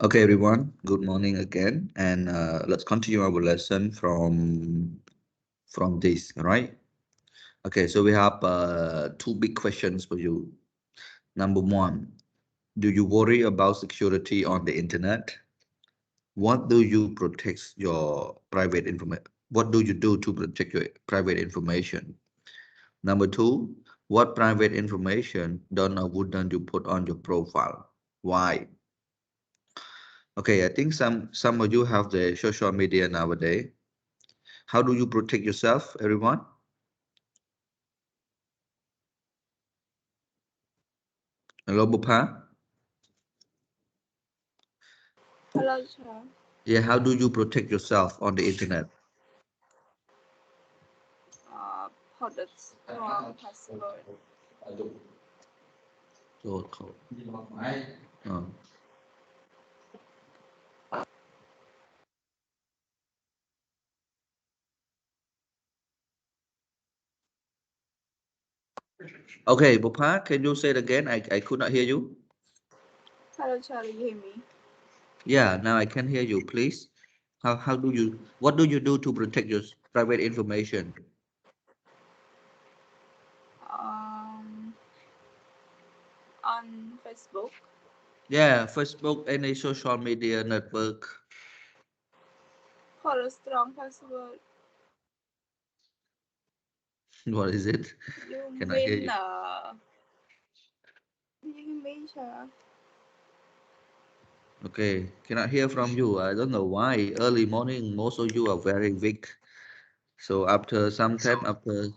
Okay, everyone. Good morning again, and let's continue our lesson from this. All right. Okay, so we have two big questions for you. Number one, do you worry about security on the internet? What do you protect your private information? What do you do to protect your private information? Number two, what private information don't or wouldn't you put on your profile? Why? Okay, I think some of you have the social media nowadays. How do you protect yourself, everyone? Hello, Bupa. Hello, sir. Yeah, how do you protect yourself on the internet? Put the strong password. So code. Oh. Okay, Bupa, can you say it again? I could not hear you. Hello, sir. You hear me? Yeah, now I can hear you, please. How do you, what do you do to protect your private information? Um, on Facebook. Yeah, Facebook, any social media network. Put a strong password. What is it? You Can I hear mean you? you hear me, sir? Okay, cannot hear from you. I don't know why. Early morning, most of you are very weak. So after some time, after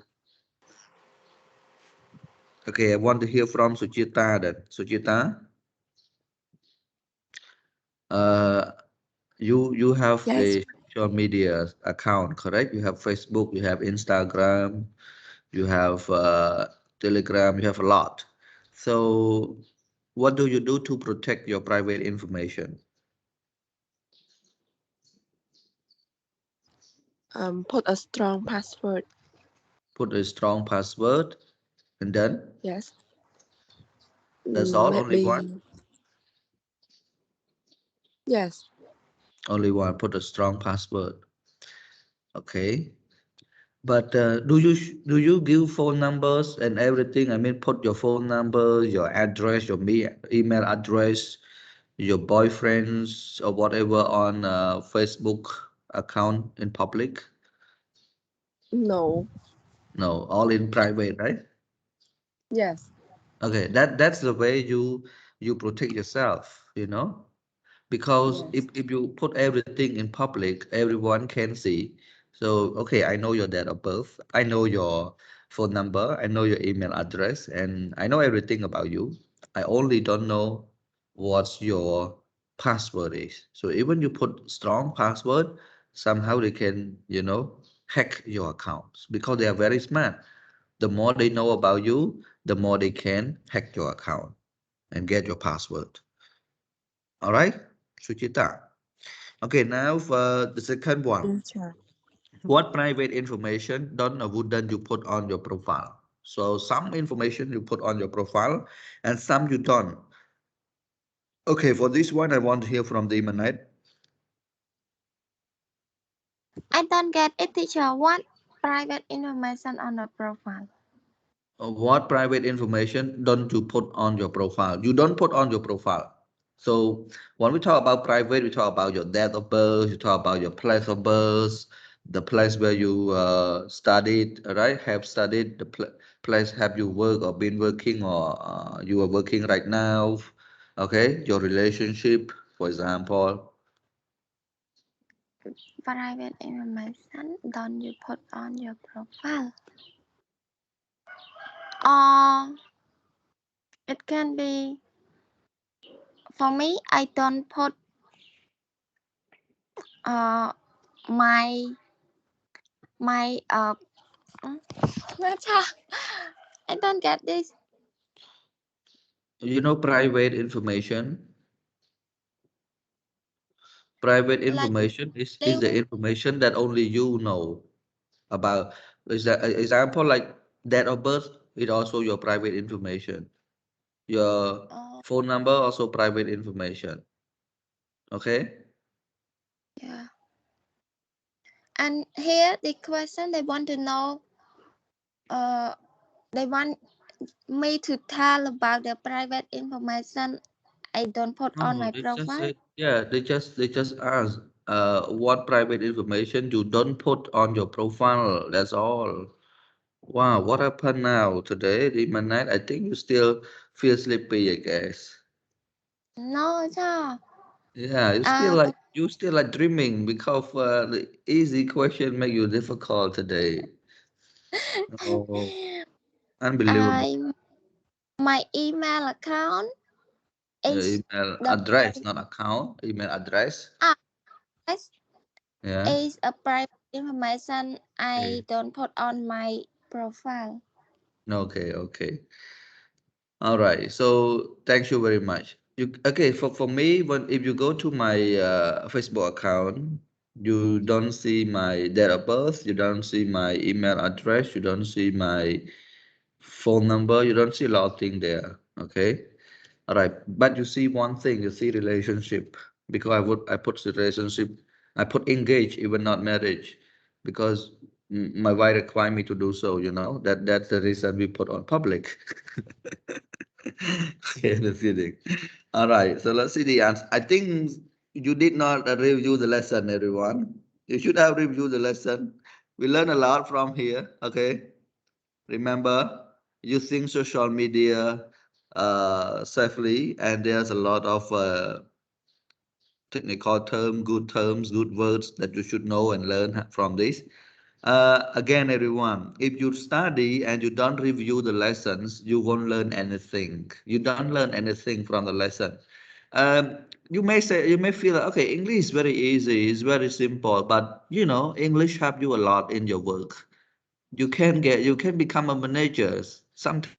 okay, I want to hear from Suchita then. Suchita, uh, you have Yes. the social media account, correct? You have Facebook, you have Instagram, you have Telegram, you have a lot. So what do you do to protect your private information? Put a strong password. Put a strong password, and then Yes. that's all. Only one. Maybe. Yes. Only one. Put a strong password. Okay. But do you give phone numbers and everything? I mean, put your phone number, your address, your email address, your boyfriends or whatever on Facebook account in public? No. No, all in private, right? Yes. Okay, that's the way you protect yourself, you know? Because Yes. if you put everything in public, everyone can see. So, okay, I know your date of birth, I know your phone number, I know your email address, and I know everything about you. I only don't know what your password is. So even you put strong password, somehow they can, hack your accounts because they are very smart. The more they know about you, the more they can hack your account and get your password. All right, Suchita. Okay, now for the second one. Sure. What private information don't or wouldn't you put on your profile? So some information you put on your profile and some you don't. Okay, for this one, I want to hear from the Imanite. I don't get it, teacher. What private information on the profile? What private information don't you put on your profile? You don't put on your profile. So when we talk about private, we talk about your date of birth, you talk about your place of birth, the place where you studied, right? Have studied, the place have you worked or been working or you are working right now. Okay, your relationship, for example. Private information don't you put on your profile? Or it can be for me. I don't put uh my my I don't get this. You know, private information. Private Like information is link. the information that only you know about. Is that example like date of birth? It also your private information. Your Uh, phone number also private information. Okay. Yeah. And here the question they want to know, uh, they want me to tell about the private information I don't put on No, my they just profile. say, yeah, they just ask what private information you don't put on your profile. That's all. Wow, what happened now today, the night? I think you still feel sleepy, I guess. No, sir. Yeah, Uh, you still like dreaming because the easy question make you difficult today. Oh, unbelievable. I my email account Your is email the address, not account, email address. address Yeah. is a private information I Okay. don't put on my profile. Okay, okay. All right. So thank you very much. You okay for me when if you go to my Facebook account, you don't see my date of birth, you don't see my email address, you don't see my phone number, you don't see a lot of things there. Okay. All right. But you see one thing, you see relationship because I put relationship, I put engage even not marriage because my wife require me to do so. That's the reason we put on public. Okay, that's kidding. All right, so let's see the answer. I think you did not review the lesson, everyone. You should have reviewed the lesson. We learn a lot from here. Okay, remember using social media safely, and there's a lot of technical terms, good words that you should know and learn from this. Again, everyone, if you study and you don't review the lessons, you won't learn anything. You don't learn anything from the lesson. Um, you may feel like, okay, English is very easy, it's very simple, but English help you a lot in your work. You can become a manager. Sometimes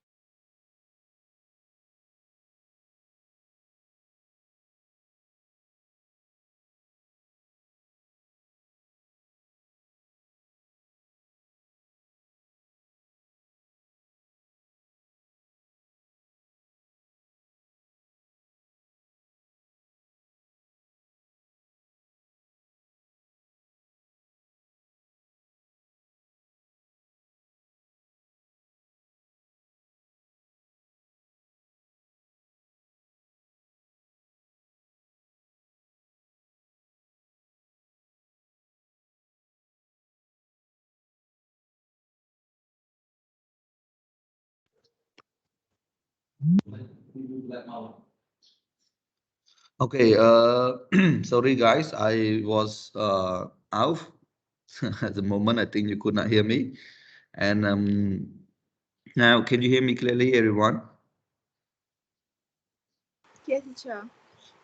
you can become a CEO easily. You can Okay, sorry guys, I was out at the moment. I think you could not hear me. And now, can you hear me clearly, everyone? Yes, teacher.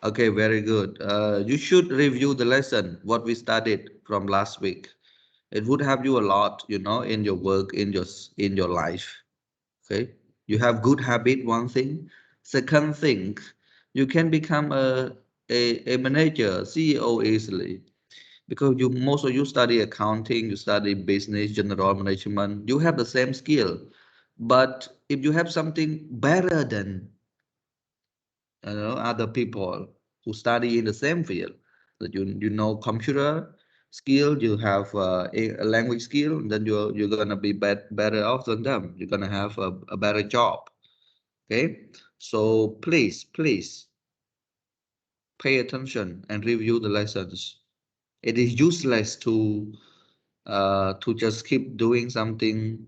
Okay, very good. You should review the lesson, what we studied from last week. It would help you a lot, in your work, in your life. Okay, you have good habit, one thing. Second thing, you can become a manager, CEO easily because most of you study accounting, you study business, general management. You have the same skill, but if you have something better than other people who study in the same field, that you know computer skill, you have a language skill, then you're gonna be better off than them. You're gonna have a better job. Okay, so please pay attention and review the lessons. It is useless to just keep doing something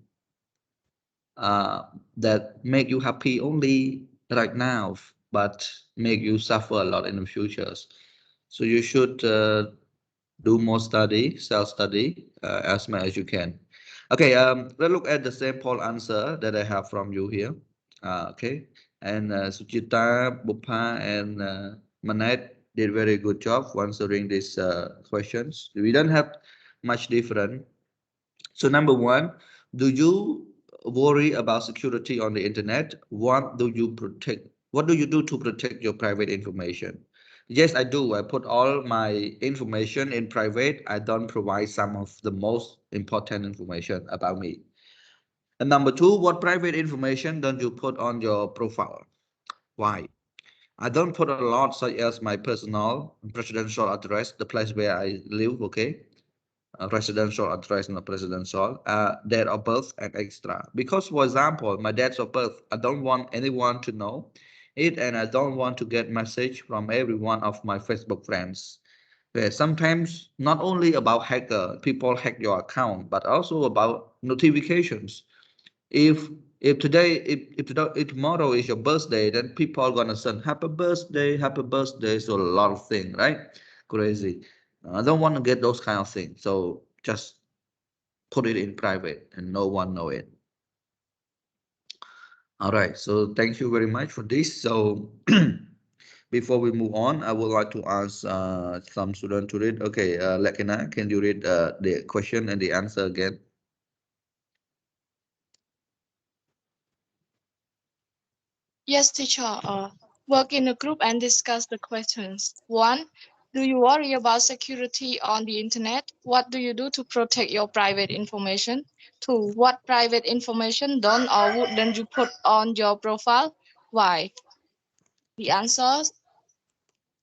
uh, that make you happy only right now, but make you suffer a lot in the futures. So you should do more study, self-study, as much as you can. Okay, let's look at the sample answer that I have from you here. Okay, and Suchita, Bupa, and Manette did very good job answering these questions. We don't have much different. So number one, do you worry about security on the internet? What do you protect? What do you do to protect your private information? Yes, I do. I put all my information in private. I don't provide some of the most important information about me. And number two, what private information don't you put on your profile? Why? I don't put a lot such as my personal presidential address, the place where I live, okay? Residential address, not presidential, date of birth and extra. Because, for example, my date of birth, I don't want anyone to know it, and I don't want to get message from every one of my Facebook friends. Okay, sometimes not only about hacker, people hack your account, but also about notifications. If if tomorrow is your birthday, then people are gonna send happy birthday, so a lot of things, right? Crazy. I don't want to get those kind of things, so just put it in private and no one know it. All right, so thank you very much for this. So before we move on, I would like to ask some student to read. Okay, Lekina, can you read the question and the answer again? Yes, teacher. Work in a group and discuss the questions. 1. Do you worry about security on the internet? What do you do to protect your private information? 2. What private information don't or wouldn't you put on your profile? Why? The answers: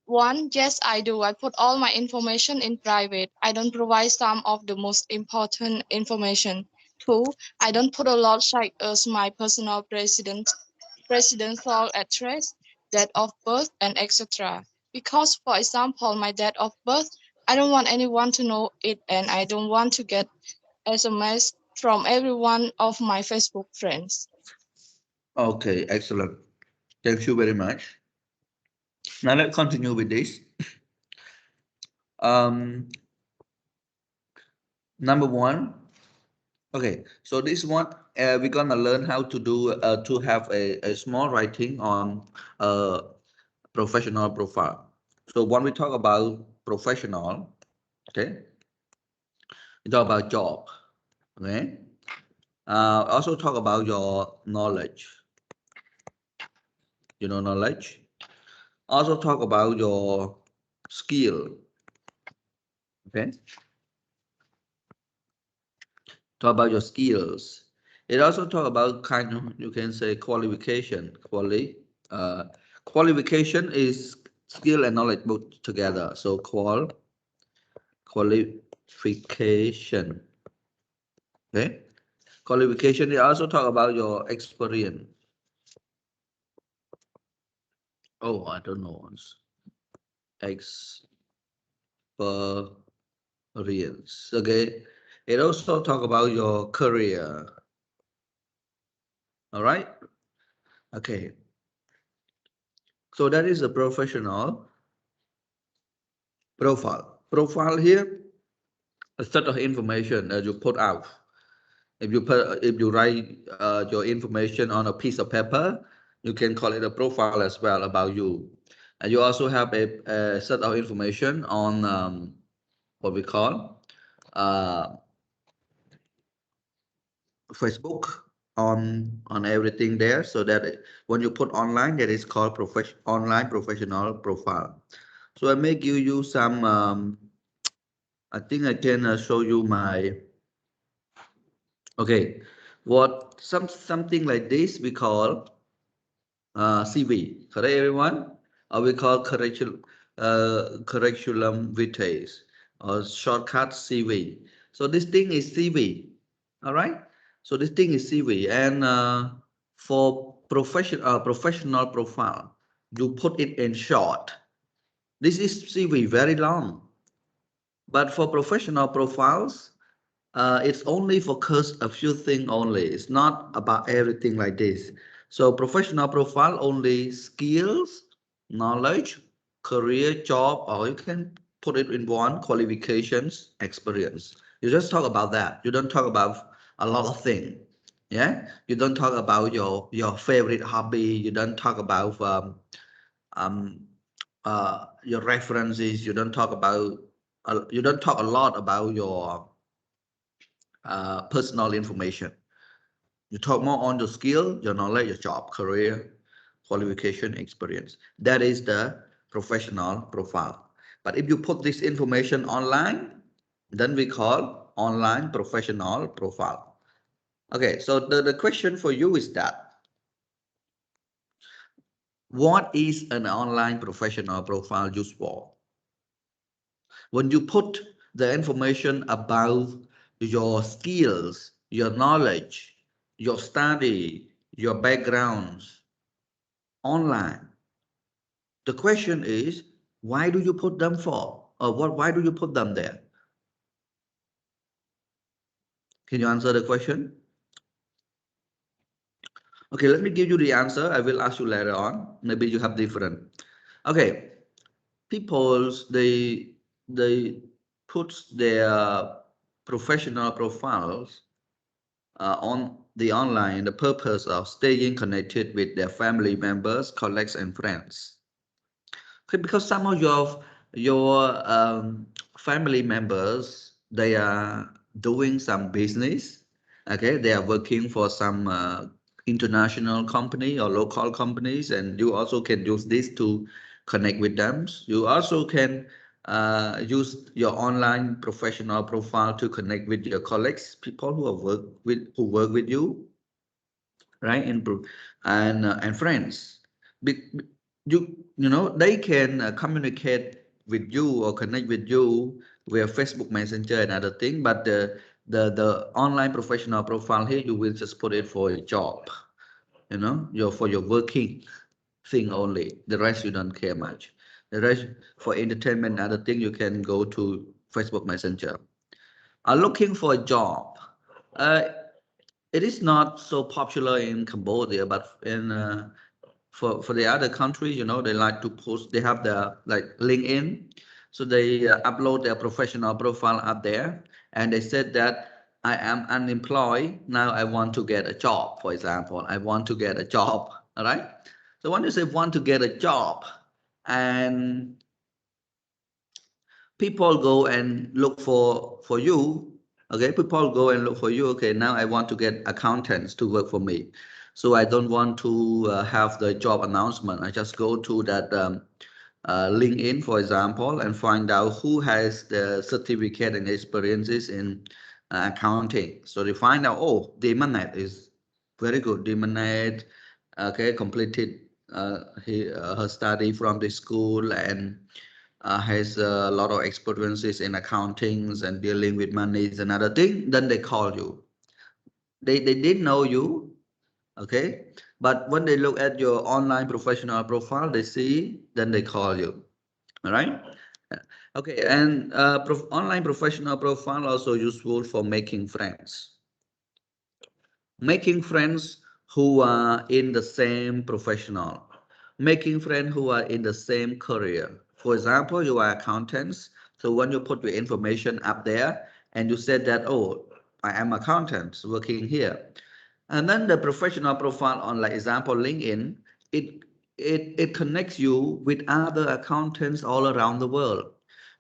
1. Yes, I do. I put all my information in private. I don't provide some of the most important information. 2. I don't put a lot such as my personal presidential address, date of birth, and etc. Because, for example, my date of birth, I don't want anyone to know it, and I don't want to get SMS from every one of my Facebook friends. Okay, excellent. Thank you very much. Now let's continue with this. Um, Number one. Okay, so this one we're gonna learn how to do to have a small writing on professional profile. So when we talk about professional, okay, we talk about job, okay. Also talk about your knowledge, knowledge. Also talk about your skill, okay. Talk about your skills. It also talk about kind of, you can say, qualification. Qualification is skill and knowledge both together. So qualification. Okay. Qualification. It also talk about your experience. Oh, I don't know. Experience. Okay. It also talk about your career. All right. Okay. So that is a professional profile. Profile here, a set of information that you put out. If you write your information on a piece of paper, you can call it a profile as well about you. And you also have a set of information on what we call uh, Facebook on everything there. So that when you put online, that is called online professional profile. So I may give you some. I think I can show you my. Okay, what something like this we call CV, correct everyone? Or we call curriculum vitae or shortcut CV. So this thing is CV, all right? So this thing is CV, and for professional profile, you put it in short. This is CV, very long. But for professional profiles, it's only focus a few things only. It's not about everything like this. So professional profile only skills, knowledge, career, job, or you can put it in one, qualifications, experience. You just talk about that. You don't talk about a lot of things. Yeah, you don't talk about your favorite hobby. You don't talk about um, your references. You don't talk a lot about your personal information. You talk more on your skill, your knowledge, your job, career, qualification, experience. That is the professional profile. But if you put this information online, then we call online professional profile. Okay, so the question for you is that What is an online professional profile used for? When you put the information about your skills, your knowledge, your study, your backgrounds online, the question is, why do you put them for? Or why do you put them there? Can you answer the question? Okay, let me give you the answer. I will ask you later on. Maybe you have different. Okay, people's they put their professional profiles on the online the purpose of staying connected with their family members, colleagues, and friends. Okay, because some of your family members they are doing some business. Okay, they are working for some international company or local companies, and you also can use this to connect with them. You also can use your online professional profile to connect with your colleagues, people who work with you, right? And friends. You know they can communicate with you or connect with you via Facebook Messenger and other thing, but the online professional profile here you will just put it for your job, you know, your working thing only. The rest you don't care much. The rest for entertainment and other thing you can go to Facebook Messenger. Are looking for a job. Uh, it is not so popular in Cambodia, but in for the other countries, you know, they like to post. They have the like LinkedIn, so they upload their professional profile up there, and they said that I am unemployed now. I want to get a job. For example, I want to get a job. All right. So when you say want to get a job, and people go and look for you. Okay, people go and look for you. Okay, now I want to get accountants to work for me, so I don't want to have the job announcement. I just go to that LinkedIn, for example, and find out who has the certificate and experiences in accounting. So they find out, oh, Demonet is very good. Demonet, okay, completed her study from the school and has a lot of experiences in accountings and dealing with monies and other thing, then they call you. They did know you, okay? But when they look at your online professional profile, they see, then they call you, all right? Okay, and online professional profile also useful for making friends. Making friends who are in the same professional, making friends who are in the same career. For example, you are accountants, so when you put your information up there and you said that, oh, I am accountant working here, and then the professional profile on, like example, LinkedIn, it it connects you with other accountants all around the world,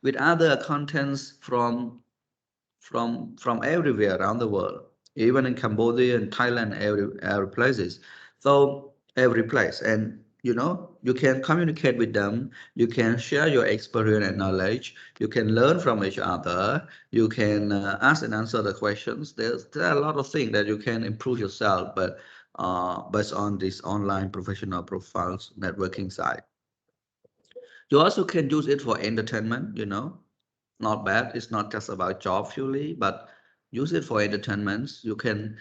with other accountants from everywhere around the world, even in Cambodia and Thailand, every places. So every place, and you know you can communicate with them. You can share your experience and knowledge. You can learn from each other. You can ask and answer the questions. There are a lot of things that you can improve yourself, but based on this online professional profiles networking side. You also can use it for entertainment, you know, not bad. It's not just about job purely, but use it for entertainments. You can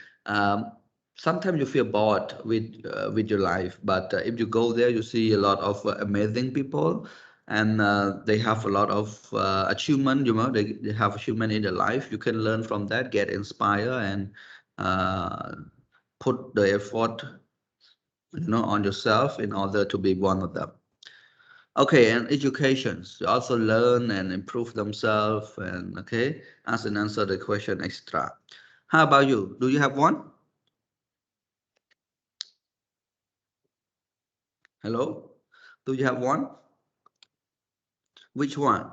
sometimes you feel bored with your life, but if you go there, you see a lot of amazing people, and they have a lot of achievement. You know, they have achievement in their life. You can learn from that, get inspired, and uh, put the effort, you know, on yourself in order to be one of them. Okay, and educations. You also learn and improve themselves and okay, ask and answer the question extra. How about you? Do you have one? Hello? Do you have one? Which one?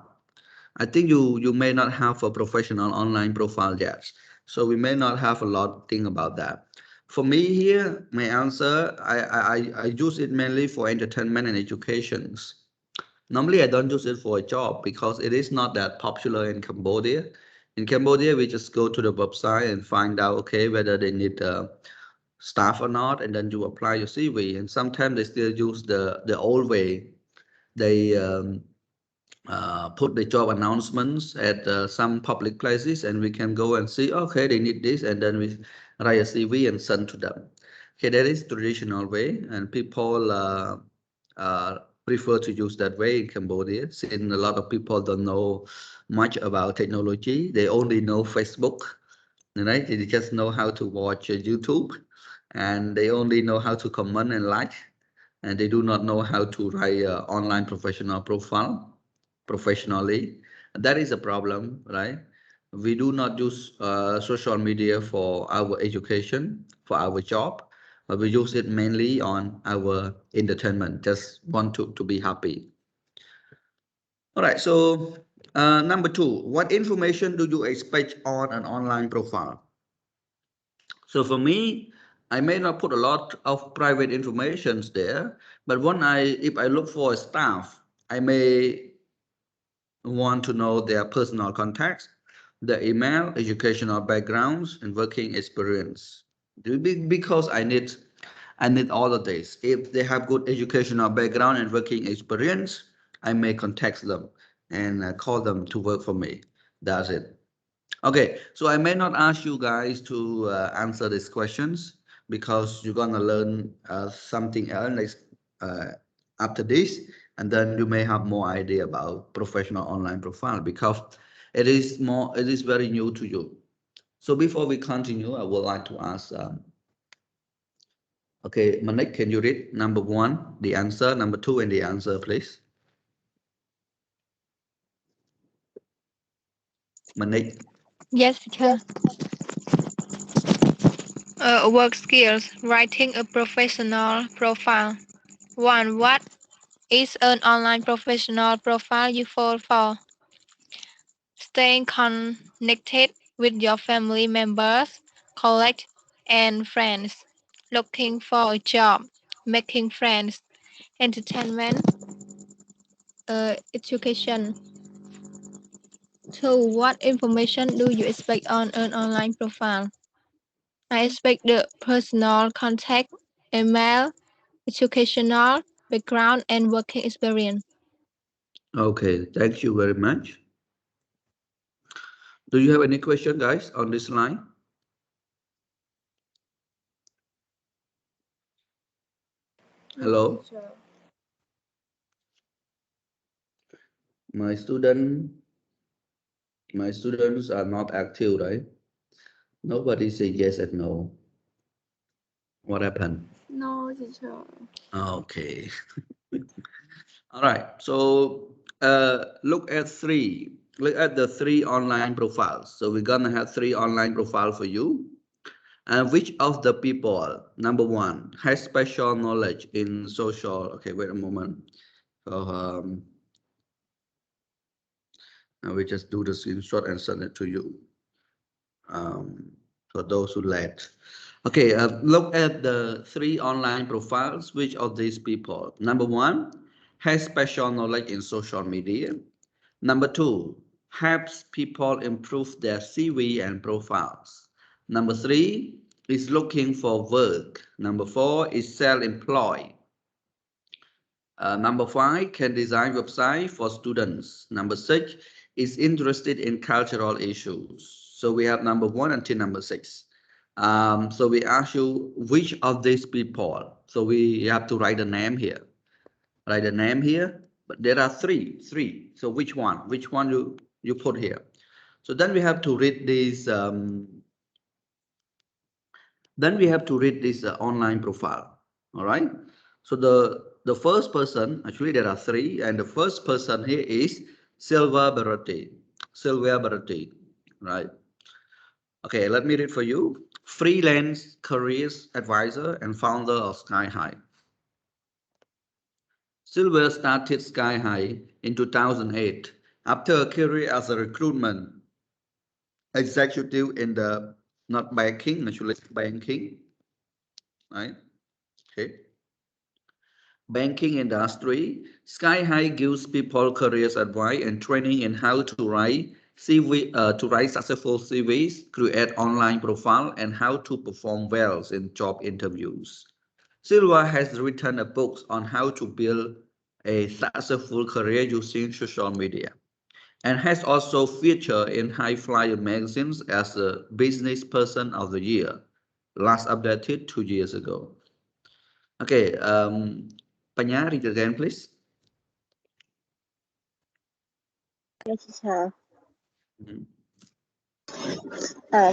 I think you may not have a professional online profile yet. So we may not have a lot think about that. For me here, my answer, I use it mainly for entertainment and educations. Normally, I don't use it for a job because it is not that popular in Cambodia. In Cambodia, we just go to the website and find out, okay, whether they need staff or not, and then you apply your CV. And sometimes they still use the old way. They put the job announcements at some public places, and we can go and see, okay, they need this, and then we write a CV and send to them. Okay, that is traditional way, and people prefer to use that way in Cambodia, since a lot of people don't know much about technology. They only know Facebook, right? They just know how to watch YouTube, and they only know how to comment and like, and they do not know how to write an online professional profile professionally. That is a problem, right? We do not use social media for our education, for our job, but we use it mainly on our entertainment, just want to be happy. All right, so number two, what information do you expect on an online profile? So for me, I may not put a lot of private informations there, but if I look for a staff, I may want to know their personal contacts, their email, educational backgrounds, and working experience. Because I need all of this. If they have good educational background and working experience, I may contact them and call them to work for me. That's it. Okay, so I may not ask you guys to answer these questions because you're gonna learn something else next, after this, and then you may have more idea about professional online profile because it is very new to you. So before we continue, I would like to ask, okay, Manik, can you read number one, the answer, number two, and the answer, please? Manik. Yes, teacher. Work skills. Writing a professional profile. 1. What is an online professional profile useful for? Staying connected with your family members, colleagues, and friends. Looking for a job. Making friends. Entertainment. Education. 2. What information do you expect on an online profile? I expect the personal contact, email, educational background, and working experience. Okay, thank you very much. Do you have any question, guys, on this line? No, Hello, teacher. my student, my students are not active, right? Nobody say yes and no. What happened? No, teacher. Okay. All right. So look at three. Look at the three online profiles. So we're gonna have three online profiles for you. And which of the people, number one, has special knowledge in social? Okay, wait a moment. So I will just do the screenshot and send it to you. For those who led. Okay, look at the three online profiles. Which of these people? Number one, has special knowledge in social media. Number two, helps people improve their CV and profiles. Number three, is looking for work. Number four, is self-employed. Number five, can design website for students. Number six, is interested in cultural issues. So we have number one until number six. So we ask you which of these people. So we have to write a name here. Write a name here. But there are three. So which one? Which one you put here? So then we have to read these. Then we have to read this online profile. All right. So the first person, actually there are three, and the first person here is Silva Barotti. Silvia Barotti, right? Okay, let me read for you. Freelance careers advisor and founder of Sky High. Silver started Sky High in 2008 after a career as a recruitment executive in the not banking, actually banking, right? Okay. Banking industry, Sky High gives people careers advice and training in how to write CV to write successful CVs, create online profile, and how to perform well in job interviews. Silva has written a book on how to build a successful career using social media and has also featured in high flyer magazines as a business person of the year, last updated 2 years ago. Okay, Panya, read again, please. Yes, teacher. Mhm.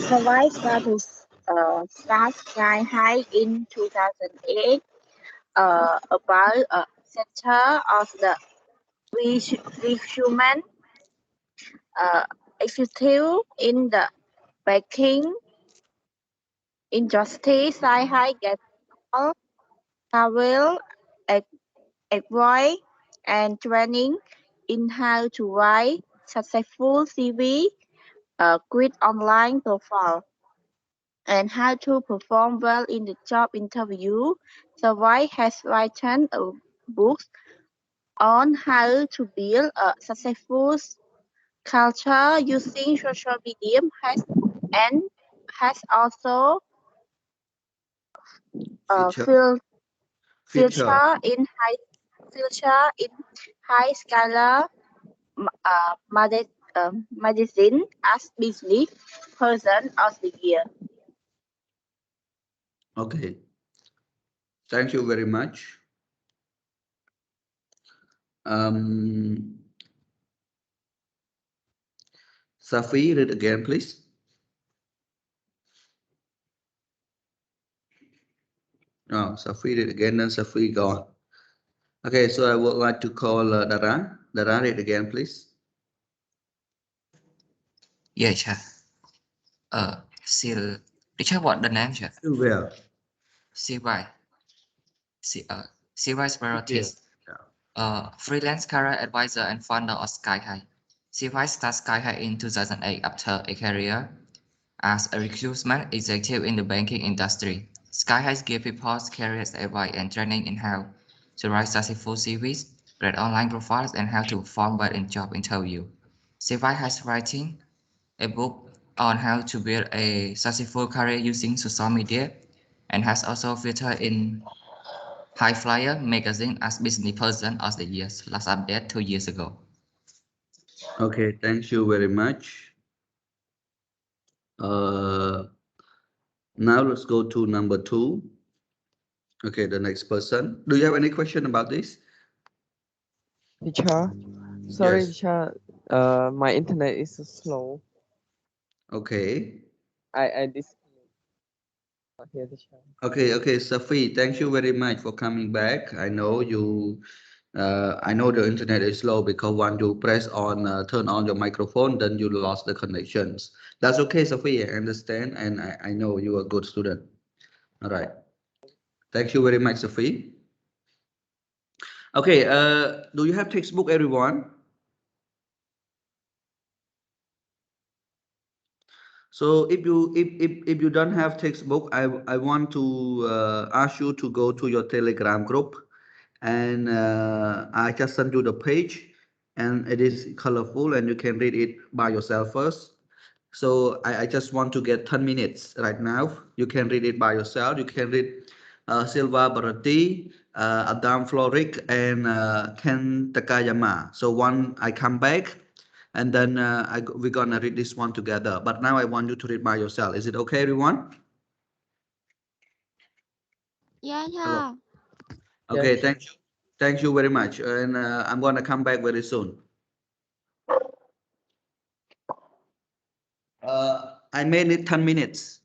Survive status start sky high in 2008 about a center of the human executive in the banking industry. Sci-Hi get all travel, advice, and training in how to write successful CV, create online profile, and how to perform well in the job interview. Survey has written a book on how to build a successful culture using social media and has also Feature, feature. filter in high scala magazine as business person of the year. Okay, thank you very much. Um, Safi, read again, please. No, Safi, read again, then Safi gone. Okay, so I would like to call Dara. Dara, read again, please. Yeah, cha. Still, teacher, what the name, cha? Sylvia. CY. CY Sylvia. Spiritis. Yeah. Freelance career advisor and founder of Sky High. CY started Sky High in 2008 after a career as a recruitment executive in the banking industry. Sky High gives people career advice and training in how to write successful CVs, create online profiles, and how to perform well in job interview. CY has writing a book on how to build a successful career using social media and has also featured in High Flyer magazine as business person of the year, last update 2 years ago. Okay, thank you very much. Now let's go to number 2. Okay, the next person. Do you have any question about this? Teacher, sorry, Yes. teacher. My internet is so slow. Okay. I disconnect here, teacher. Okay, Safi, thank you very much for coming back. I know the internet is slow because when you press on, turn on your microphone, then you lost the connections. That's okay, Safi, I understand, and I know you're a good student. All right. Thank you very much, Safi. Okay, do you have textbook, everyone? So if you don't have textbook, I want to ask you to go to your Telegram group, and I just sent you the page, and it is colorful, and you can read it by yourself first. So I just want to get 10 minutes right now. You can read it by yourself. You can read Silva Bharati, Adam Floric, and Ken Takayama. So when I come back, and then we're gonna read this one together. But now I want you to read by yourself. Is it okay, everyone? Yeah, Hello. yeah. Yeah, Okay, teacher. thank you very much. And I'm gonna come back very soon. I may need 10 minutes.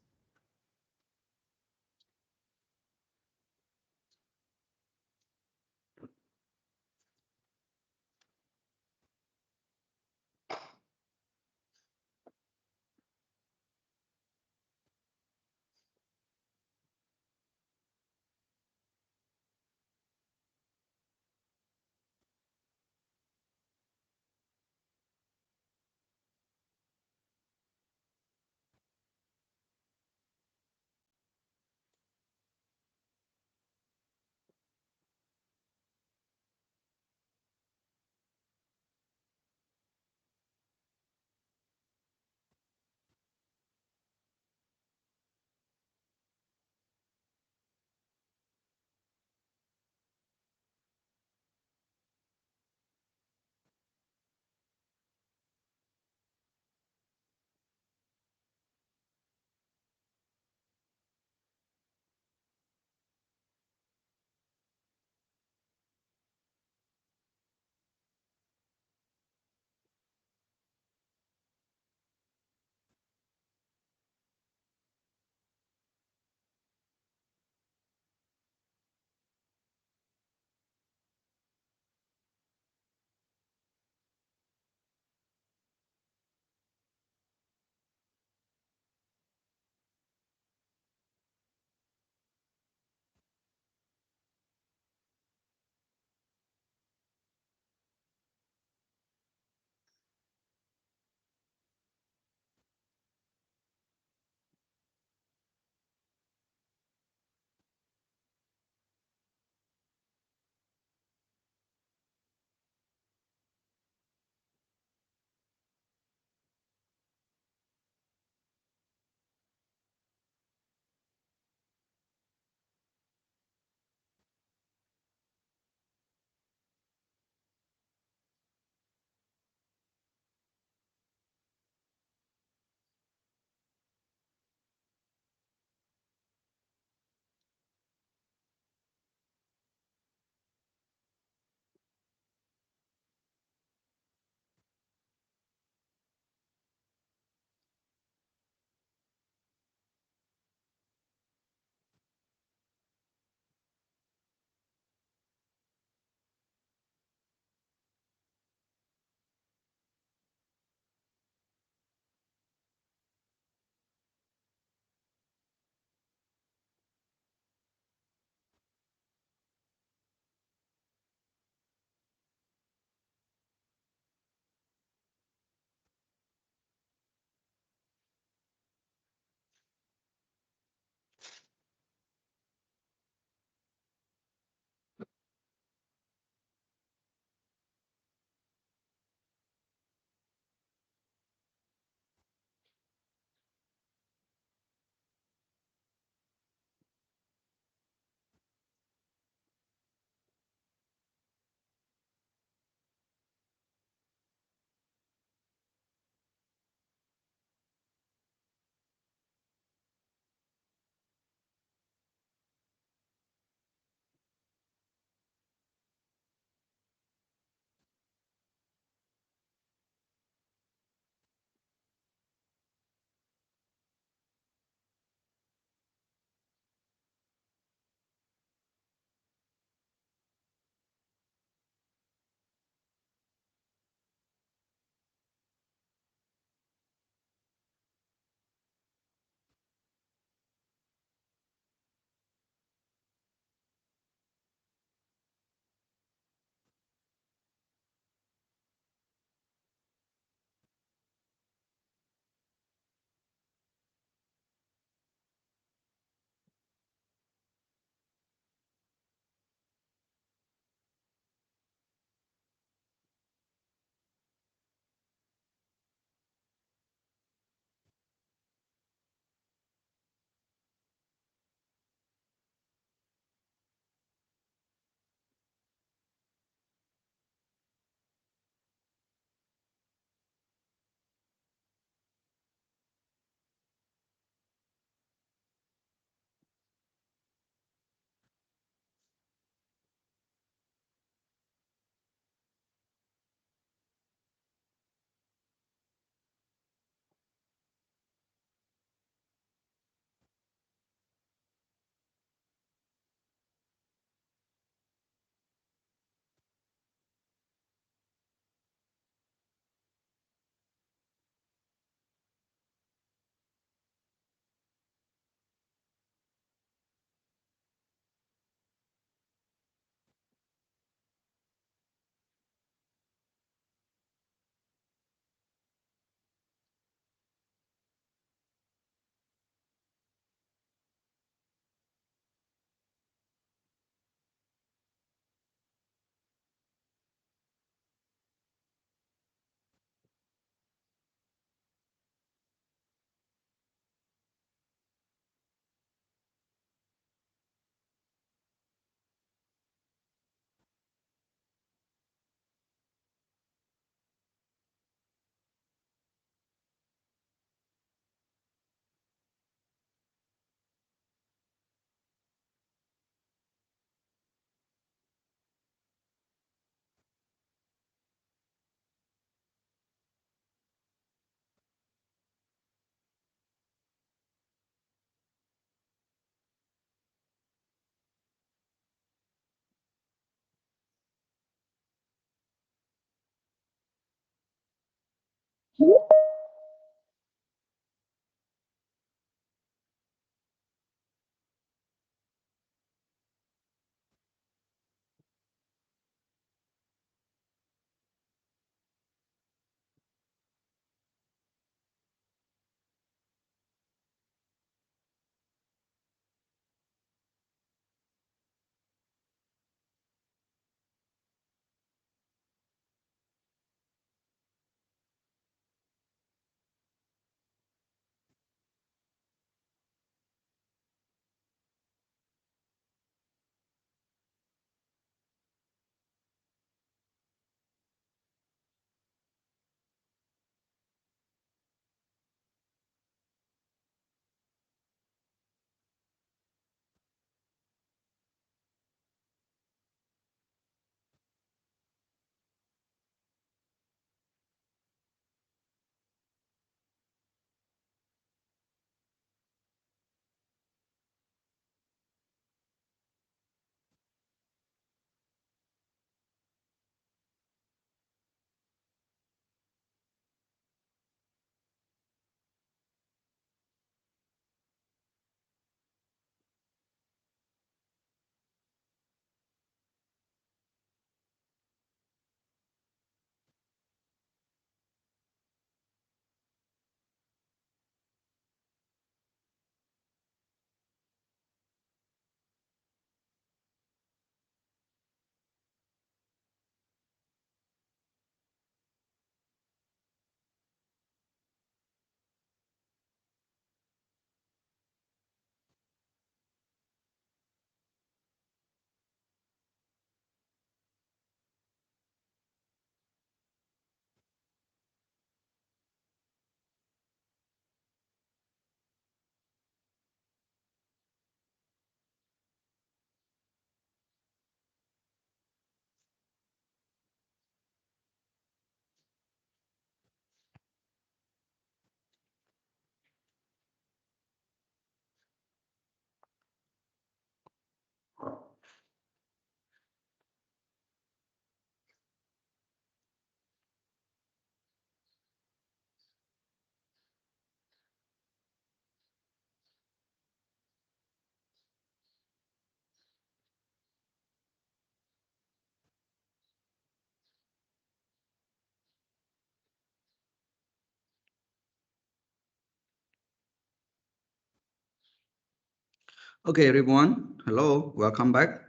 Okay, everyone. Hello, welcome back.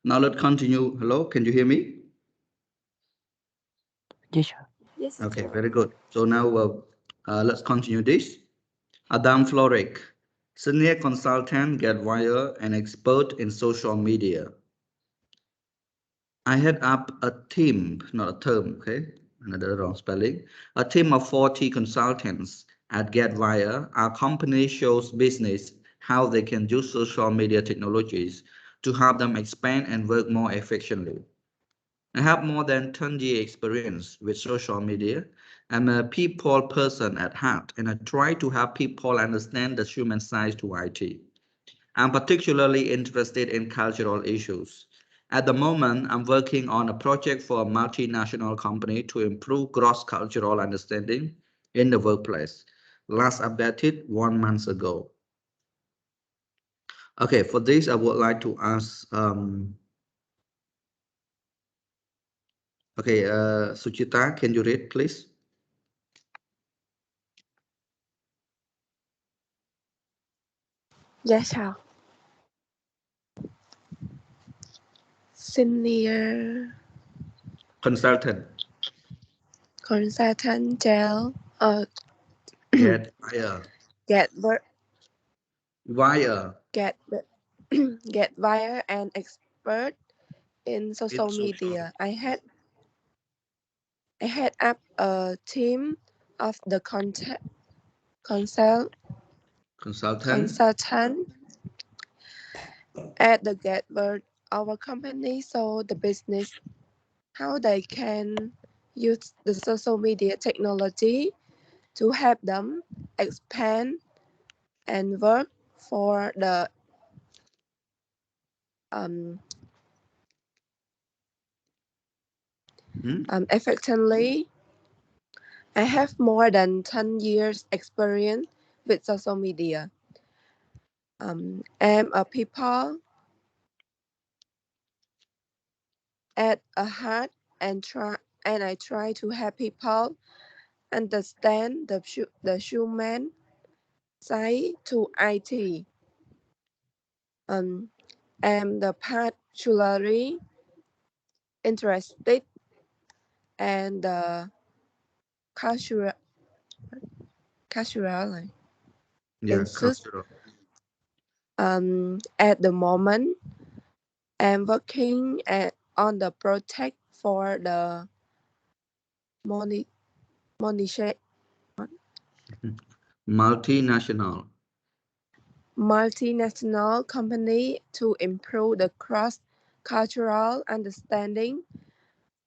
Now let's continue. Hello, can you hear me? Yes, sir. Yes, Okay, teacher. very good. So now let's continue this. Adam Florek, senior consultant, GetWire, and expert in social media. I head up a team, not a term, okay? Another wrong spelling. A team of 40 consultants at GetWire. Our company shows business how they can use social media technologies to help them expand and work more efficiently. I have more than 10 years experience with social media. I'm a people person at heart, and I try to help people understand the human side to IT. I'm particularly interested in cultural issues. At the moment, I'm working on a project for a multinational company to improve cross-cultural understanding in the workplace. Last updated 1 month ago. Okay, for this, I would like to ask, okay, Suchita, can you read, please? Yes, sir. Senior Consultant, consultant gel get wire, get ver- wire get get wire and expert in in social social media. I had up a team of the consult consultant. consultant at the Getver. Our company saw the business how they can use the social media technology to help them expand and work for the um, Hmm? Effectively, I have more than 10 years experience with social media. I'm a people at a heart and I try to help people understand the human side to IT. Um, I'm the particularly interested and the casual casual Yeah, interest. cultural. At the moment, I'm working on the project for the money money Multinational. multinational company to improve the cross-cultural understanding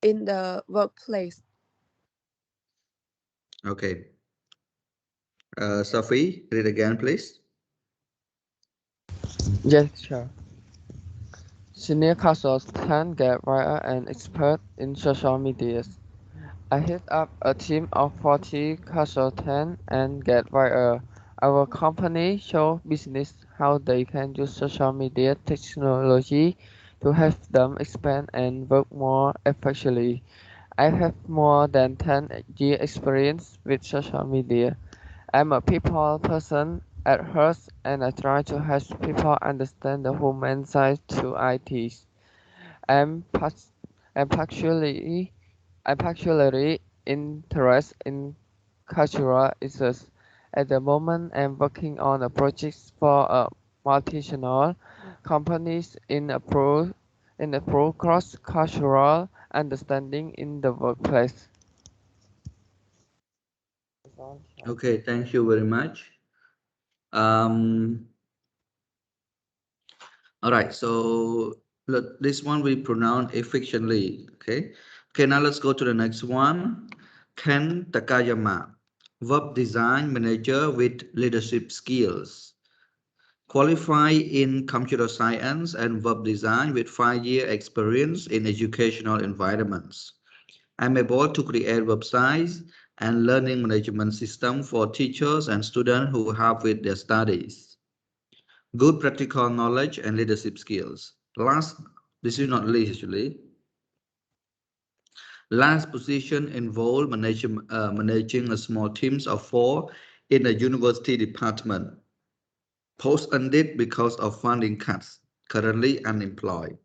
in the workplace. Okay. Sophie, read again, please. Yes, teacher. Senior consultant get writer and expert in social media. I head up a team of 40 consultants and get writer. Our company show business how they can use social media technology to help them expand and work more effectively. I have more than 10 years experience with social media. I'm a people person at heart and I try to help people understand the human side to IT. I'm, pas- I'm particularly I'm particularly interested in cultural issues. At the moment, I'm working on a project for a multinational companies in a pro cross-cultural understanding in the workplace. Okay, thank you very much. Um, all right, so look, this one we pronounce efficiently. Okay. Okay, now let's go to the next one. Ken Takayama, Web Design Manager with Leadership Skills. Qualified in computer science and web design with 5 year experience in educational environments. I'm able to create websites and learning management system for teachers and students who help with their studies. Good practical knowledge and leadership skills. Last, this is not least actually. Last position involved managing a small teams of 4 in a university department. Post ended because of funding cuts. Currently unemployed.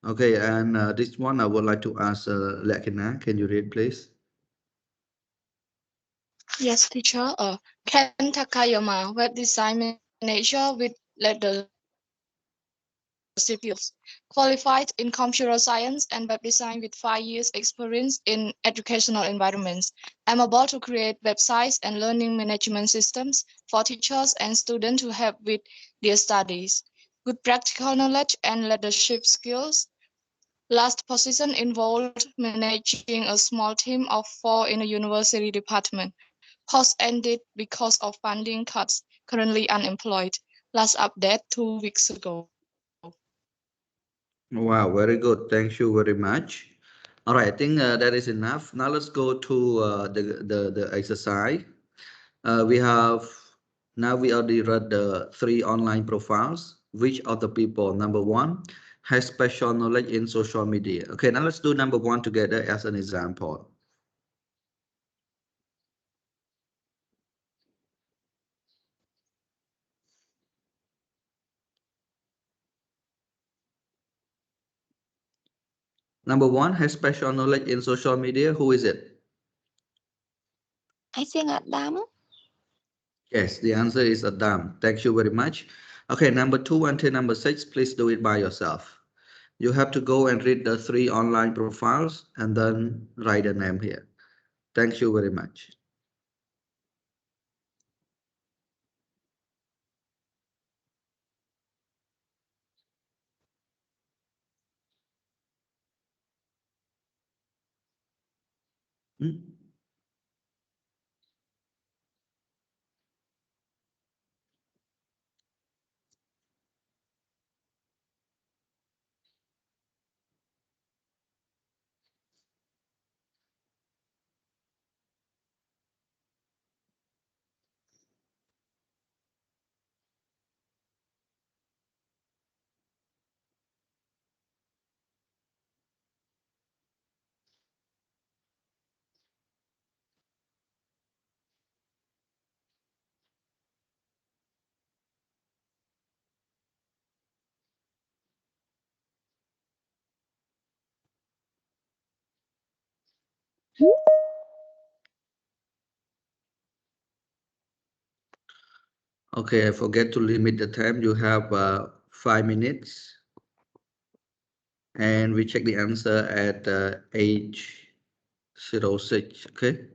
Okay, and this one I would like to ask Lakina. Can you read, please? Yes, teacher. Ken Takayama, web design manager with leadership skills, qualified in computer science and web design with 5 years experience in educational environments. I'm able to create websites and learning management systems for teachers and students to help with their studies. Good practical knowledge and leadership skills. Last position involved managing a small team of 4 in a university department. Post ended because of funding cuts, currently unemployed. Last update 2 weeks ago. Wow, very good. Thank you very much. All right, I think that is enough. Now let's go to the exercise. We have now we already read the 3 online profiles. Which of the people, number one, has special knowledge in social media? Okay, now let's do number one together as an example. Number one has special knowledge in social media. Who is it? I think Adam. Yes, the answer is Adam. Thank you very much. Okay, number two until number six, please do it by yourself. You have to go and read the 3 online profiles and then write a name here. Thank you very much. Hmm? Okay, I forget to limit the time. You have 5 minutes. And we check the answer at age 06. Okay.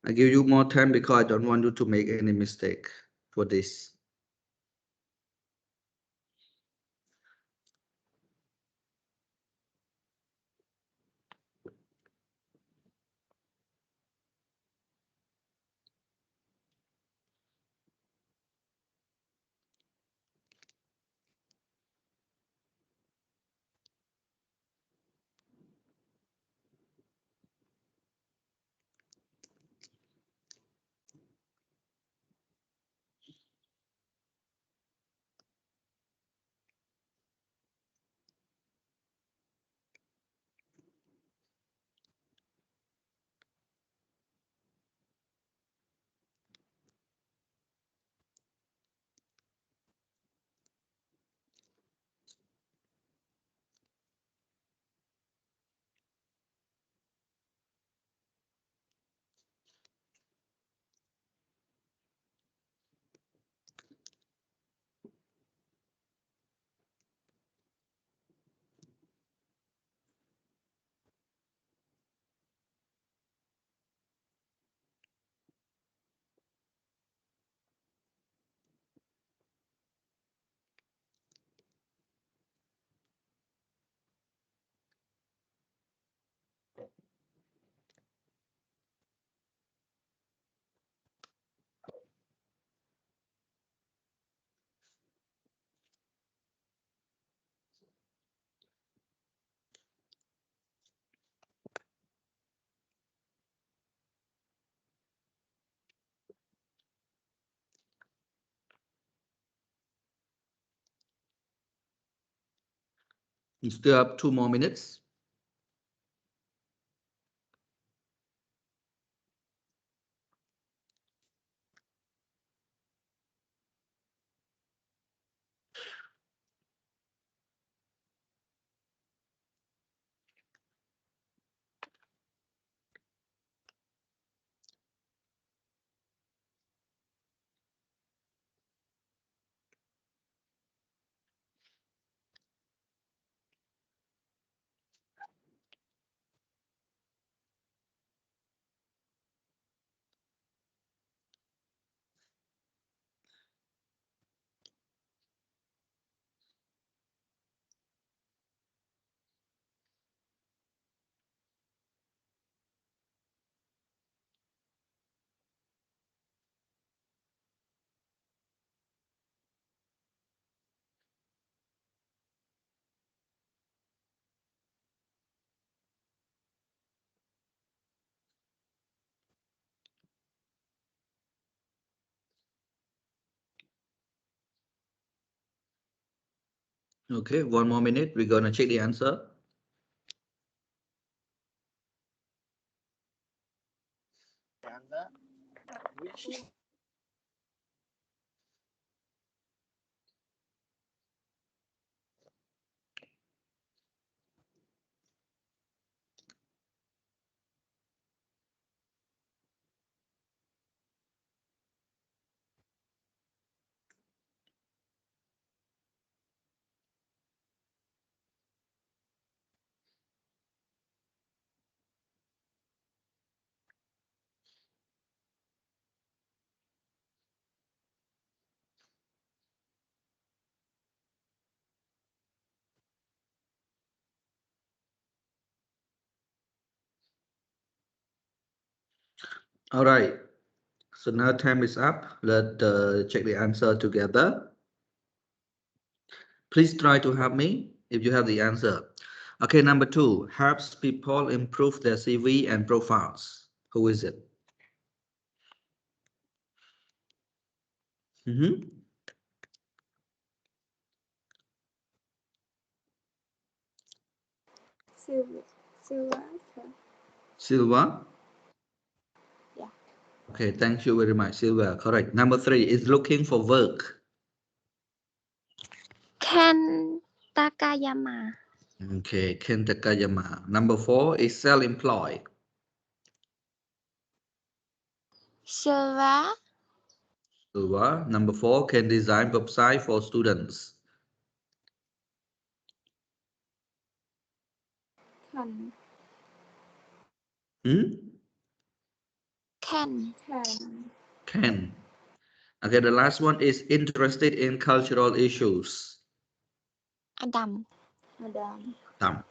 I give you more time because I don't want you to make any mistake for this. You still have 2 more minutes. Okay, 1 more minute. We're gonna check the answer. All right. So now time is up. Let's check the answer together. Please try to help me if you have the answer. Okay, number 2, helps people improve their CV and profiles. Who is it? Silver. Silver. Silva? Yeah. Okay, thank you very much, Silva. Correct. Number 3 is looking for work. Ken Takayama. Okay, Ken Takayama. Number 4 is self-employed. Silva, Silva. Number 4 can design website for students. Can. Hmm? Ken, Can. Can. Okay, the last one is interested in cultural issues. Adam, Madam. Tam.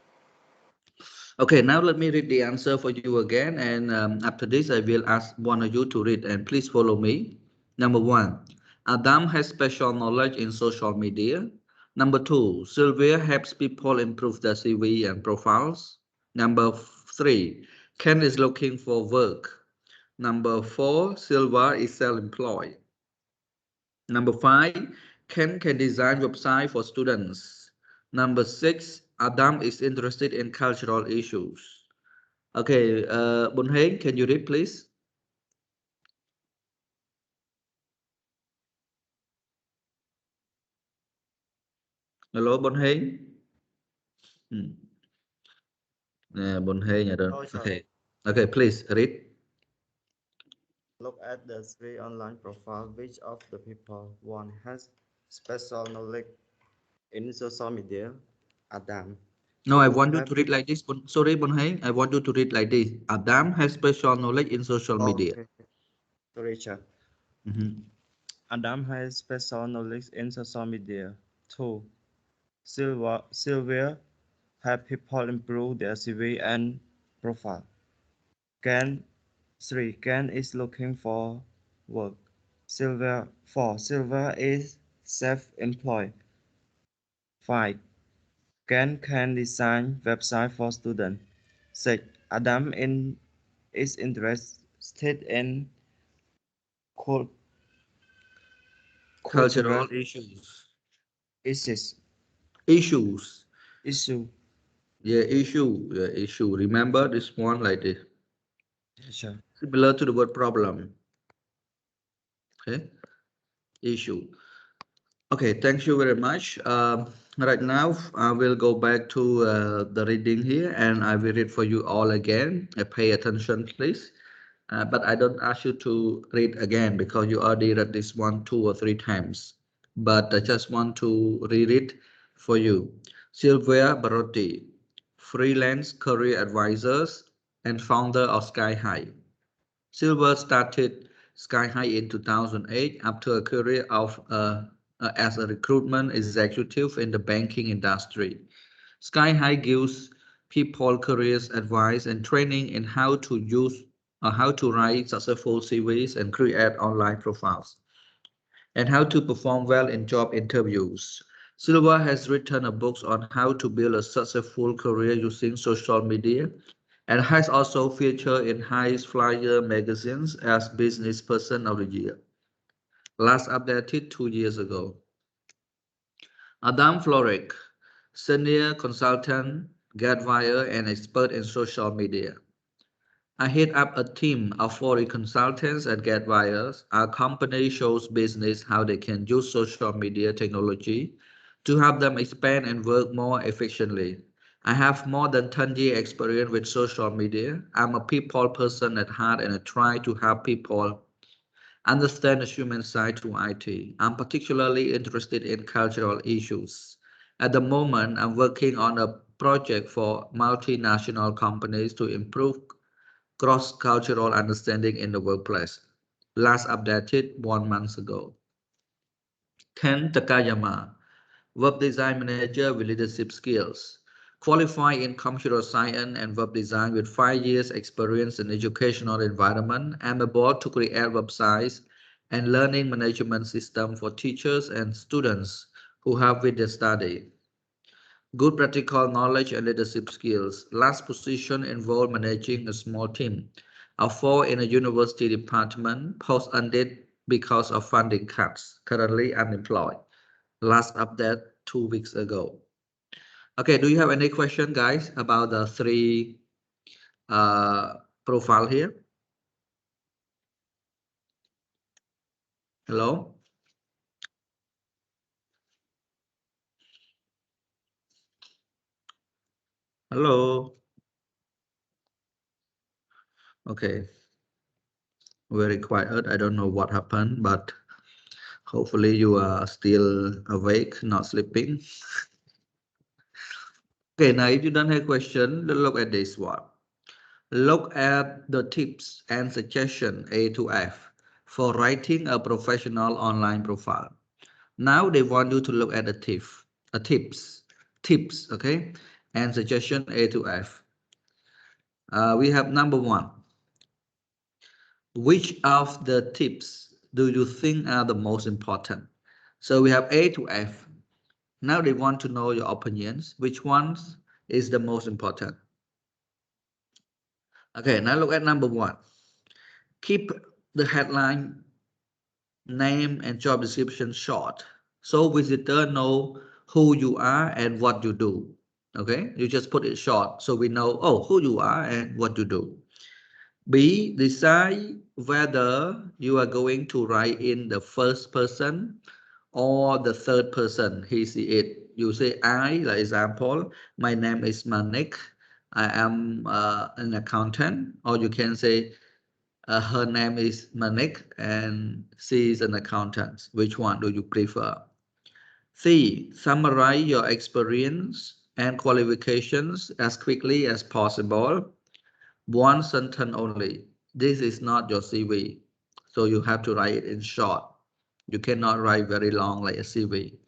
Okay, now let me read the answer for you again. And after this, I will ask one of you to read and please follow me. Number 1, Adam has special knowledge in social media. Number 2, Sylvia helps people improve their CV and profiles. Number 3, Ken is looking for work. Number 4, Silva is self-employed. Number 5, Ken can design website for students. Number 6, Adam is interested in cultural issues. Okay, Bun Heng, can you read, please? Hello, Bun Heng. Hmm. Bun Heng, I don't. Oh, sure. Okay, okay, please read. Look at the three online profiles. Which of the people one has special knowledge in social media? Adam. No, I Two want you have to read like this. Sorry, Bun Heng, I want you to read like this. Adam has special knowledge in social media. okay. Sorry, Richard. Mhm. Adam has special knowledge in social media. Two. Sylvia help people improve their CV and profile. Ken 3. Ken is looking for work. Silver is self-employed. 5. Ken can design website for students. 6. Is interested in cul- cultural Cultural issues. issues. Issues. Issue. Yeah, issue. Yeah, issue. Remember this one like this. Sure. Similar to the word problem. Okay, issue. Okay, thank you very much. Right now, I will go back to the reading here and I will read for you all again. Pay attention, please. But I don't ask you to read again because you already read this one 2 or 3 times. But I just want to read it for you. Silvia Barotti, freelance career advisors and founder of Sky High. Silver started Sky High in 2008 after a career as a recruitment executive in the banking industry. Sky High gives people careers advice and training in how to write successful CVs and create online profiles, and how to perform well in job interviews. Silva has written a book on how to build a successful career using social media and has also featured in high flyer magazines as Business Person of the Year, last updated 2 years ago. Adam Florek, senior consultant, Gadwire, and expert in social media. I head up a team of 40 consultants at Gadwire. Our company shows business how they can use social media technology to help them expand and work more efficiently. I have more than 10 years experience with social media. I'm a people person at heart and I try to help people understand the human side to IT. I'm particularly interested in cultural issues. At the moment, I'm working on a project for multinational companies to improve cross-cultural understanding in the workplace. Last updated 1 month ago. Ken Takayama, Web Design Manager with Leadership Skills. Qualified in Computer Science and Web Design with 5 years experience in educational environment. I'm aboard to create websites and learning management system for teachers and students who help with their study. Good practical knowledge and leadership skills. Last position involved managing a small team of 4 in a university department. Post ended because of funding cuts. Currently unemployed. Last update 2 weeks ago. Okay, do you have any question, guys, about the three profile here? Hello? Hello. Okay, very quiet. I don't know what happened, but hopefully you are still awake, not sleeping. Okay, now if you don't have question, look at this one. Look at the tips and suggestion A to F for writing a professional online profile. Now they want you to look at the tips, okay, and suggestion A to F. We have number one. Which of the tips do you think are the most important? So we have A to F. Now they want to know your opinions. Which ones is the most important? Okay, now look at number one. Keep the headline, name, and job description short, so visitor know who you are and what you do. Okay, you just put it short so we know, oh, who you are and what you do. B, decide whether you are going to write in the first person or the third person, he, she, it. You say I, like example, my name is Manik. I am an accountant. Or you can say her name is Manik and she is an accountant. Which one do you prefer? C, summarize your experience and qualifications as quickly as possible. One sentence only. This is not your CV, so you have to write it in short. You cannot write very long like a CV.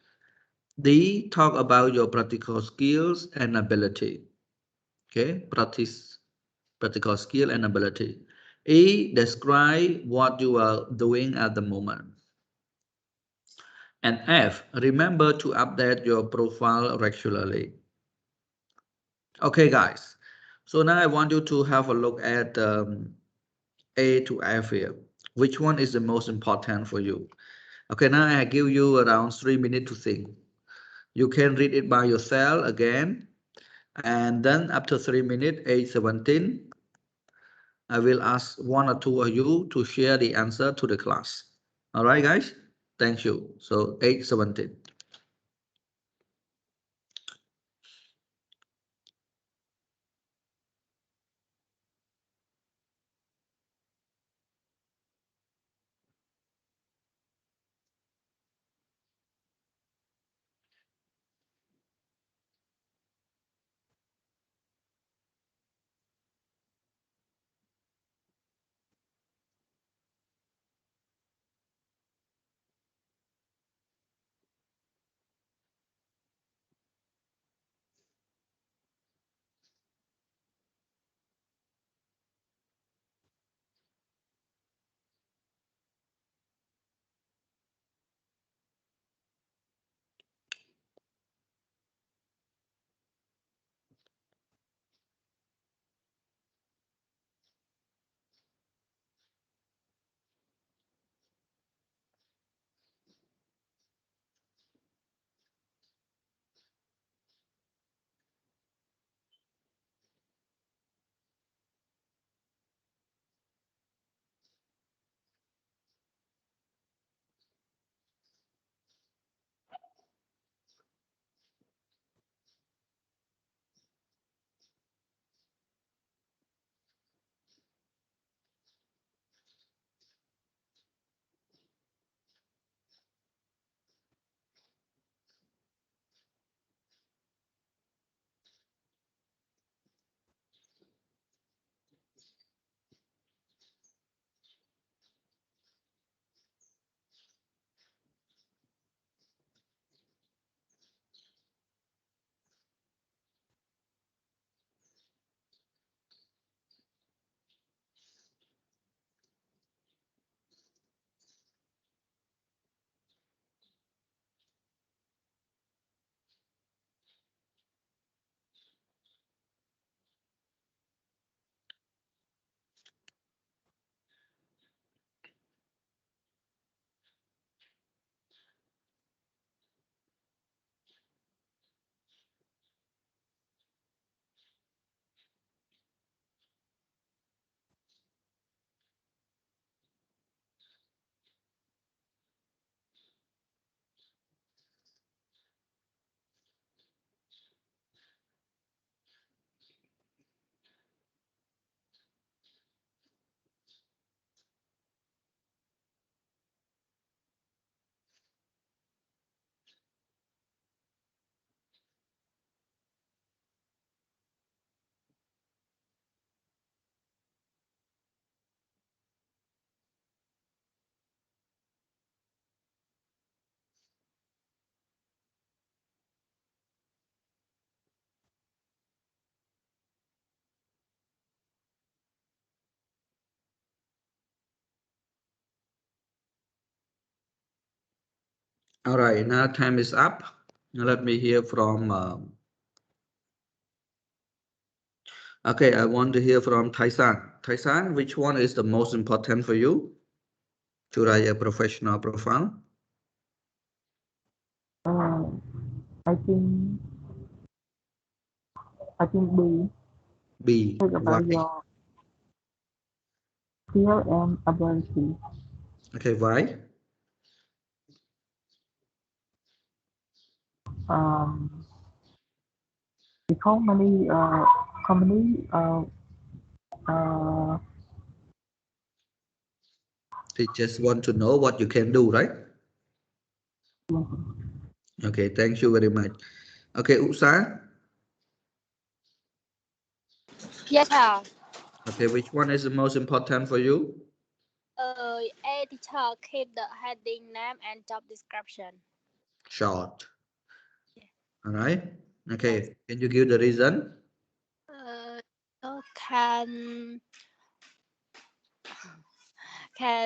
D, talk about your practical skills and ability. Okay, practical skill and ability. E, describe what you are doing at the moment. And F, remember to update your profile regularly. Okay, guys. So now I want you to have a look at A to F here. Which one is the most important for you? Okay, now I give you around 3 minutes to think. You can read it by yourself again. And then after 3 minutes, 8:17, I will ask one or two of you to share the answer to the class. All right, guys? Thank you. So 8:17. All right, now time is up. Now let me hear from. Okay, I want to hear from Taisan. Taisan, which one is the most important for you to write a professional profile? Uh, I think B. B. Talk Why? about your skill and ability. Okay, why? Um, because many company uh, They just want to know what you can do, right? Okay, thank you very much. Okay, Usa. Yes, sir. Okay, which one is the most important for you? A teacher keep the heading name and job description. Short. All right. Yes. Okay, can you give the reason? So can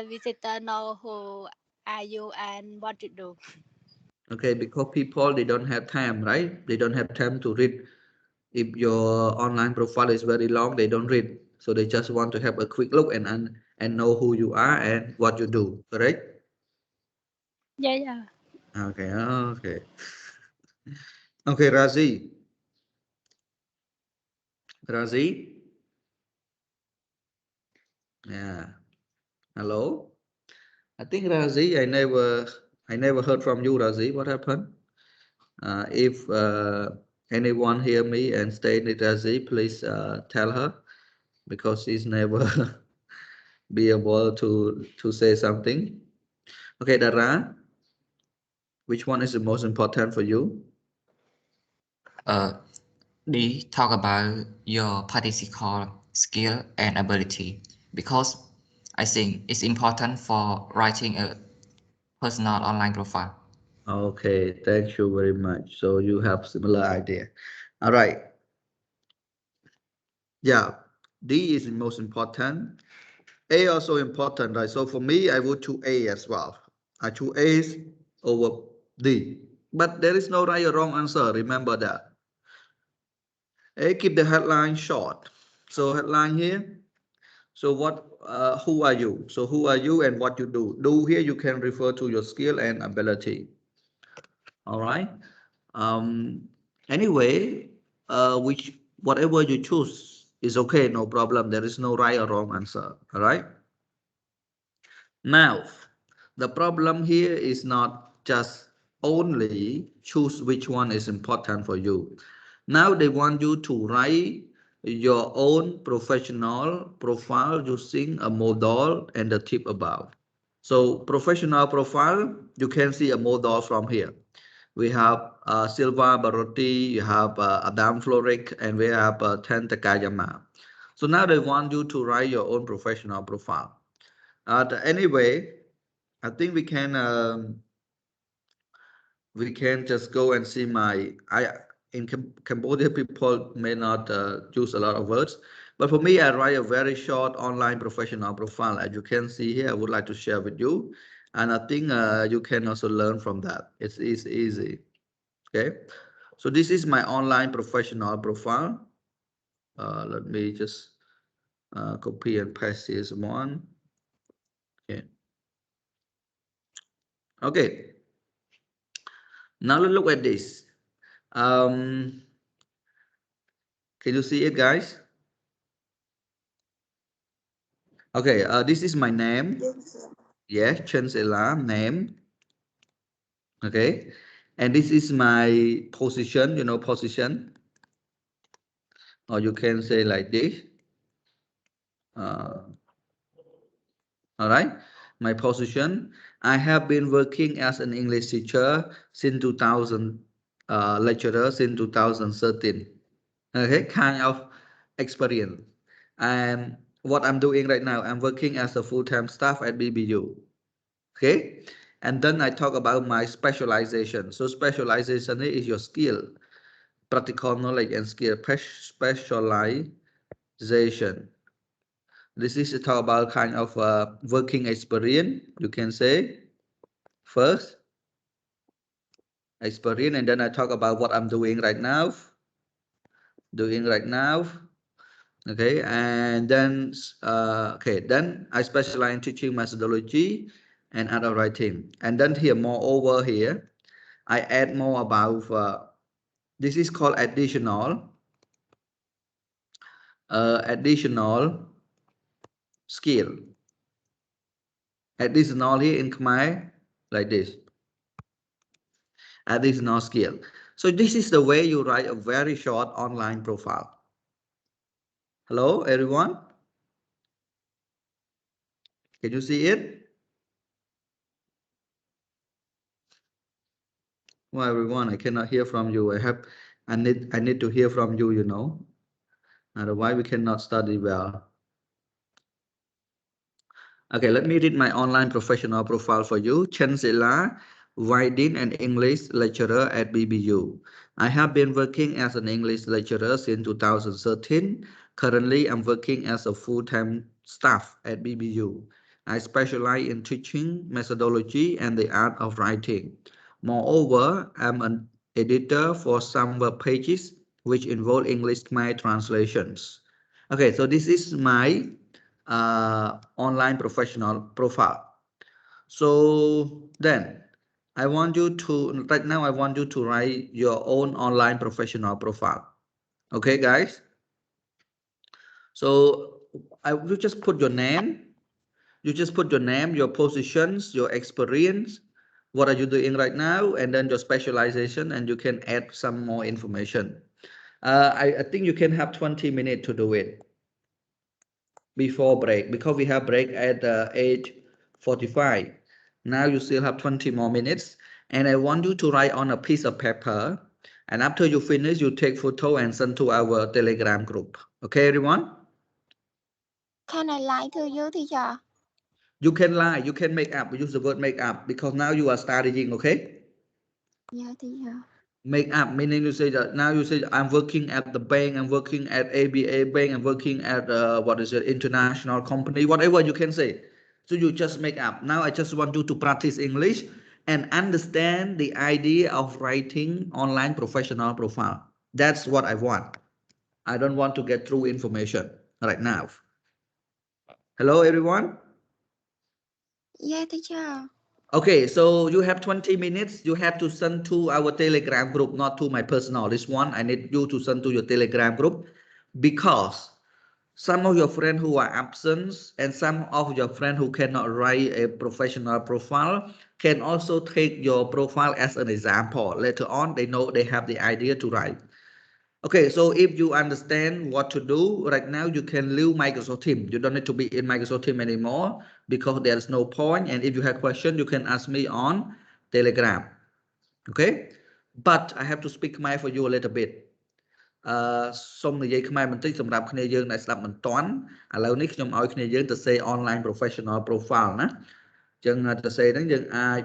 visitor know who are you and what you do? Okay, because people they don't have time, right? They don't have time to read. If your online profile is very long, they don't read. So they just want to have a quick look and know who you are and what you do, correct? Yeah, yeah. Okay, okay. Okay, Razi. Razi? Yeah. Hello? I think Razi, I never heard from you, Razi. What happened? If anyone hear me and stay in Razi, please tell her because she's never be able to say something. Okay, Dara, which one is the most important for you? D. Talk about your participle skill and ability because I think it's important for writing a personal online profile. Okay, thank you very much. So you have similar idea. All right. Yeah, D is the most important. A also important, right? So for me, I would choose A as well. I choose A over D. But there is no right or wrong answer. Remember that. A, keep the headline short. So headline here. So who are you? So who are you and what you do? Do here you can refer to your skill and ability. All right. Um, anyway, which whatever you choose is okay, no problem. There is no right or wrong answer. All right. Now, the problem here is not just only choose which one is important for you. Now they want you to write your own professional profile using a model and the tip above. So professional profile, you can see a model from here. We have Silva Barotti, you have Adam Floric, and we have Ten Takayama. So now they want you to write your own professional profile. Anyway, I think we can just go and see my I in Cambodia people may not use a lot of words, but for me I write a very short online professional profile. As you can see here, I would like to share with you, and I think you can also learn from that. It's easy. Okay, so this is my online professional profile. Let me just copy and paste this one. Okay. Okay. Now let's look at this. Um, can you see it, guys? Okay, this is my name. Yes, Chancellor name. Okay, and this is my position. Position, or you can say like this. Uh, all right, my position. I have been working as an English teacher since 2000, lecturer since 2013. Okay, kind of experience. And what I'm doing right now, I'm working as a full-time staff at BBU. Okay, and then I talk about my specialization. So specialization is your skill, practical knowledge and skill. Specialization. This is to talk about kind of working experience. You can say first. experience, and then I talk about what I'm doing right now. Okay, and then then I specialize in teaching methodology and other writing, and then here moreover here I add more about this is called additional skill. Additional here in Khmer like this. Additional skill. So this is the way you write a very short online profile. Hello, everyone. Can you see it? Well, everyone, I cannot hear from you. I need to hear from you, you know. Otherwise, we cannot study well. Okay, let me read my online professional profile for you. Chen Sela, writing and English lecturer at BBU. I have been working as an English lecturer since 2013. Currently, I'm working as a full-time staff at BBU. I specialize in teaching methodology and the art of writing. Moreover, I'm an editor for some web pages which involve English Khmer translations. Okay, so this is my online professional profile. So then I want you to, right now I want you to write your own online professional profile. Okay, guys? So you just put your name, your positions, your experience, what are you doing right now, and then your specialization, and you can add some more information. I think you can have 20 minutes to do it before break, because we have break at age 45. Now you still have 20 more minutes, and I want you to write on a piece of paper, and after you finish you take photo and send to our Telegram group. Okay, everyone? Can I lie to you, teacher? You can lie, you can make up, use the word make up, because now you are studying. Okay, Yeah, teacher. make up meaning you say that now you say I'm working at the bank, I'm working at ABA bank, I'm working at what is it, international company, whatever you can say. So you just make up. Now I just want you to practice English and understand the idea of writing online professional profile. That's what I want. I don't want to get through information right now. Hello, everyone. Yeah, teacher. Okay, so you have 20 minutes. You have to send to our Telegram group, not to my personal. This one, I need you to send to your Telegram group, because some of your friends who are absent and some of your friends who cannot write a professional profile can also take your profile as an example. Later on, they know they have the idea to write. Okay, so if you understand what to do right now, you can leave Microsoft Teams. You don't need to be in Microsoft Teams anymore, because there's no point. And if you have questions, you can ask me on Telegram. Okay, but I have to speak Khmer for you a little bit. សូមនិយាយខ្មែរបន្តិចសម្រាប់គ្នាយើងដែលស្ដាប់មិនទាន់ឥឡូវនេះខ្ញុំឲ្យគ្នាយើងទៅ say online professional profile ណាអញ្ចឹងទៅ say ហ្នឹងយើងអាច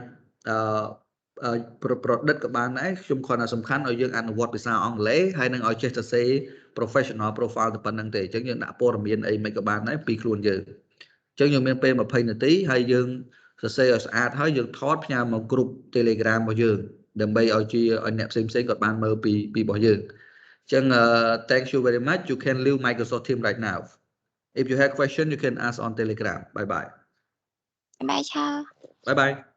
ប្រឌិតក៏បានដែរខ្ញុំគ្រាន់តែសំខាន់ឲ្យយើងអនុវត្តភាសាអង់គ្លេសហើយនឹងឲ្យចេះទៅ say professional profile ទៅប៉ុណ្្នឹងទេអញ្ចឹងយើងដាក់ព័ត៌មានអីមិនក៏បានដែរពីខ្លួនយើងអញ្ចឹងយើងមានពេល20នាទីហើយយើងសរសេរឲ្យស្អាតហើយយើងថតផ្ញើមកក្រុម Telegram របស់យើងដើម្បីឲ្យជាឲ្យអ្នកផ្សេងៗគាត់បានមើលពីរបស់យើង thank you very much. You can leave Microsoft Teams right now. If you have questions, you can ask on Telegram. Bye bye. Bye, teacher. Bye bye.